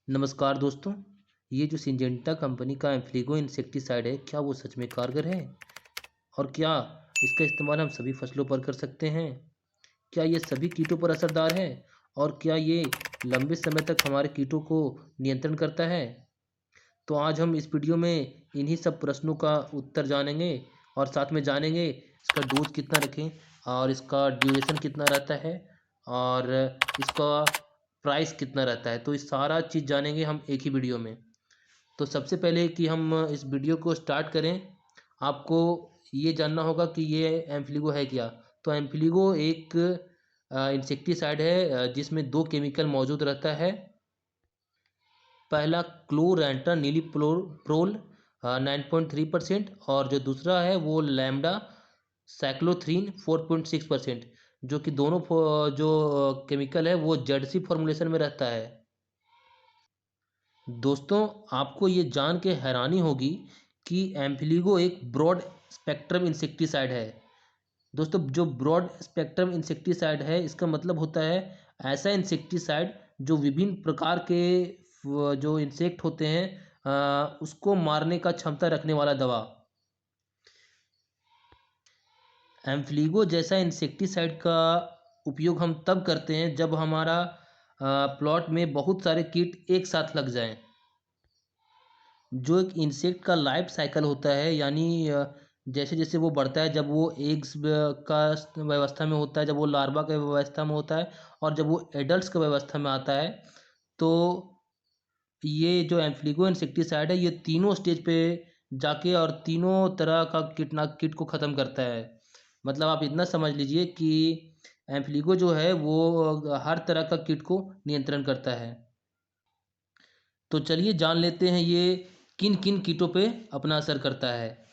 नमस्कार दोस्तों। ये जो सिंजेंटा कंपनी का एम्फिलिगो इंसेक्टिसाइड है, क्या वो सच में कारगर है? और क्या इसका इस्तेमाल हम सभी फसलों पर कर सकते हैं? क्या ये सभी कीटों पर असरदार है? और क्या ये लंबे समय तक हमारे कीटों को नियंत्रण करता है? तो आज हम इस वीडियो में इन्हीं सब प्रश्नों का उत्तर जानेंगे और साथ में जानेंगे इसका डोज कितना रखें और इसका ड्यूरेशन कितना रहता है और इसका प्राइस कितना रहता है। तो इस सारा चीज़ जानेंगे हम एक ही वीडियो में। तो सबसे पहले कि हम इस वीडियो को स्टार्ट करें, आपको ये जानना होगा कि ये एम्फिलिगो है क्या। तो एम्फिलिगो एक इंसेक्टिसाइड है जिसमें दो केमिकल मौजूद रहता है। पहला क्लोरेंट्रा प्रोल 9.3% और जो दूसरा है वो लैम्डा साइक्लोथ्रीन 4.6%, जो कि दोनों जो केमिकल है वो जेडसी फॉर्मुलेशन में रहता है। दोस्तों, आपको ये जान के हैरानी होगी कि एम्फिलिगो एक ब्रॉड स्पेक्ट्रम इंसेक्टिसाइड है। दोस्तों, जो ब्रॉड स्पेक्ट्रम इंसेक्टिसाइड है इसका मतलब होता है ऐसा इंसेक्टिसाइड जो विभिन्न प्रकार के जो इंसेक्ट होते हैं उसको मारने का क्षमता रखने वाला दवा। एम्फिलिगो जैसा इंसेक्टिसाइड का उपयोग हम तब करते हैं जब हमारा प्लॉट में बहुत सारे कीट एक साथ लग जाएं। जो एक इंसेक्ट का लाइफ साइकिल होता है, यानी जैसे जैसे वो बढ़ता है, जब वो एग्स का व्यवस्था में होता है, जब वो लार्वा के व्यवस्था में होता है और जब वो एडल्ट्स के व्यवस्था में आता है, तो ये जो एम्फिलिगो इंसेक्टिसाइड है ये तीनों स्टेज पे जाके और तीनों तरह का कीट को ख़त्म करता है। मतलब आप इतना समझ लीजिए कि एम्फिलिगो जो है वो हर तरह का कीट को नियंत्रण करता है। तो चलिए जान लेते हैं ये किन किन कीटों पे अपना असर करता है।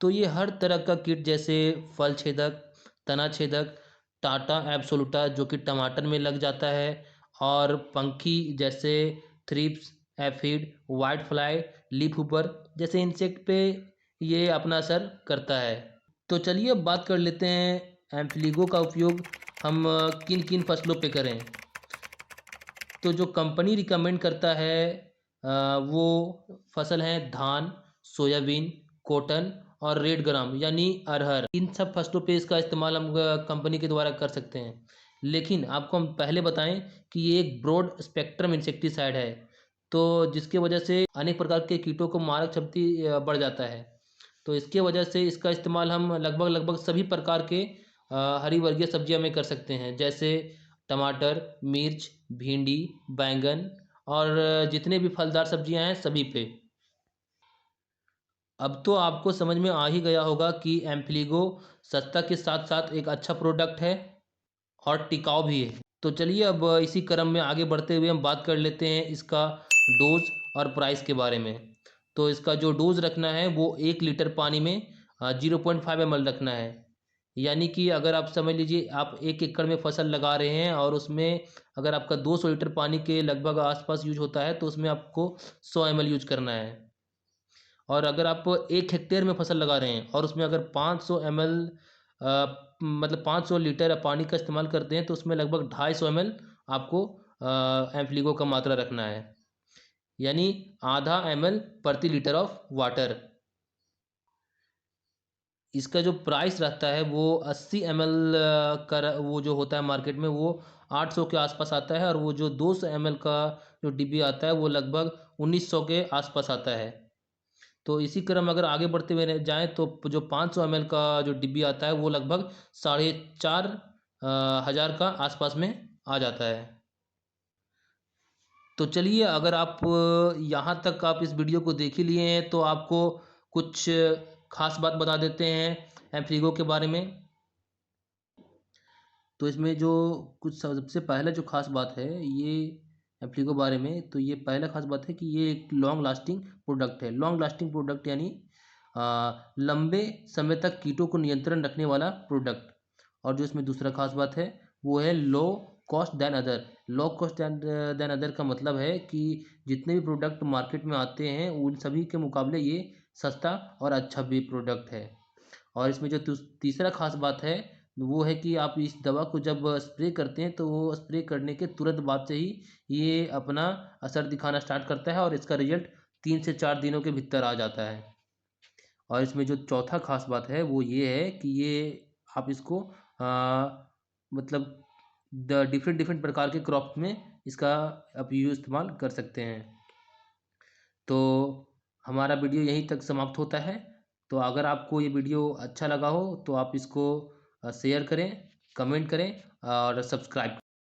तो ये हर तरह का कीट, जैसे फल छेदक, तना छेदक, टाटा एब्सोल्यूटा जो कि टमाटर में लग जाता है, और पंखी जैसे thrips, aphid, white fly, leaf ऊपर जैसे इंसेक्ट पे ये अपना असर करता है। तो चलिए अब बात कर लेते हैं एम्फिलिगो का उपयोग हम किन किन फसलों पे करें। तो जो कंपनी रिकमेंड करता है वो फसल हैं धान, सोयाबीन, कॉटन और रेड ग्राम यानी अरहर। इन सब फसलों पे इसका इस्तेमाल हम कंपनी के द्वारा कर सकते हैं। लेकिन आपको हम पहले बताएं कि ये एक ब्रॉड स्पेक्ट्रम इंसेक्टिसाइड है, तो जिसके वजह से अनेक प्रकार के कीटों को मारक क्षमता बढ़ जाता है। तो इसके वजह से इसका इस्तेमाल हम लगभग लगभग सभी प्रकार के हरी वर्गीय सब्जियां में कर सकते हैं, जैसे टमाटर, मिर्च, भिंडी, बैंगन और जितने भी फलदार सब्जियां हैं सभी पे। अब तो आपको समझ में आ ही गया होगा कि एम्फिलिगो सस्ता के साथ साथ एक अच्छा प्रोडक्ट है और टिकाऊ भी है। तो चलिए अब इसी क्रम में आगे बढ़ते हुए हम बात कर लेते हैं इसका डोज और प्राइस के बारे में। तो इसका जो डोज रखना है वो 1 लीटर पानी में 0.5 ml रखना है। यानी कि अगर आप समझ लीजिए आप 1 एकड़ में फसल लगा रहे हैं और उसमें अगर आपका 200 लीटर पानी के लगभग आसपास यूज होता है, तो उसमें आपको 100 ml यूज करना है। और अगर आप 1 हेक्टेयर में फसल लगा रहे हैं और उसमें अगर 500 ml मतलब 500 लीटर पानी का इस्तेमाल करते हैं, तो उसमें लगभग 250 ml आपको एम्फिलिगो का मात्रा रखना है, यानी आधा ml प्रति लीटर ऑफ वाटर। इसका जो प्राइस रहता है वो 80 ml वो जो होता है मार्केट में वो 800 के आसपास आता है, और वो जो 200 ml का जो डिब्बी आता है वो लगभग 1900 के आसपास आता है। तो इसी क्रम अगर आगे बढ़ते हुए जाएँ तो जो 500 ml का जो डिब्बी आता है वो लगभग 4,500 का आसपास में आ जाता है। तो चलिए, अगर आप यहाँ तक आप इस वीडियो को देख ही लिए हैं तो आपको कुछ खास बात बता देते हैं एम्फिलिगो के बारे में। तो इसमें जो कुछ सबसे पहला जो खास बात है ये एप्लिको बारे में, तो ये पहला खास बात है कि ये एक लॉन्ग लास्टिंग प्रोडक्ट है। लॉन्ग लास्टिंग प्रोडक्ट यानी लंबे समय तक कीटों को नियंत्रण रखने वाला प्रोडक्ट। और जो इसमें दूसरा खास बात है वो है low cost than other. Low cost than other का मतलब है कि जितने भी प्रोडक्ट मार्केट में आते हैं उन सभी के मुकाबले ये सस्ता और अच्छा भी प्रोडक्ट है। और इसमें जो तीसरा खास बात है वो है कि आप इस दवा को जब स्प्रे करते हैं तो वो स्प्रे करने के तुरंत बाद से ही ये अपना असर दिखाना स्टार्ट करता है और इसका रिजल्ट 3 से 4 दिनों के भीतर आ जाता है। और इसमें जो चौथा ख़ास बात है वो ये है कि ये आप इसको मतलब डिफरेंट डिफरेंट प्रकार के क्रॉप में इसका आप इस्तेमाल कर सकते हैं। तो हमारा वीडियो यहीं तक समाप्त होता है। तो अगर आपको ये वीडियो अच्छा लगा हो तो आप इसको शेयर करें, कमेंट करें और सब्सक्राइब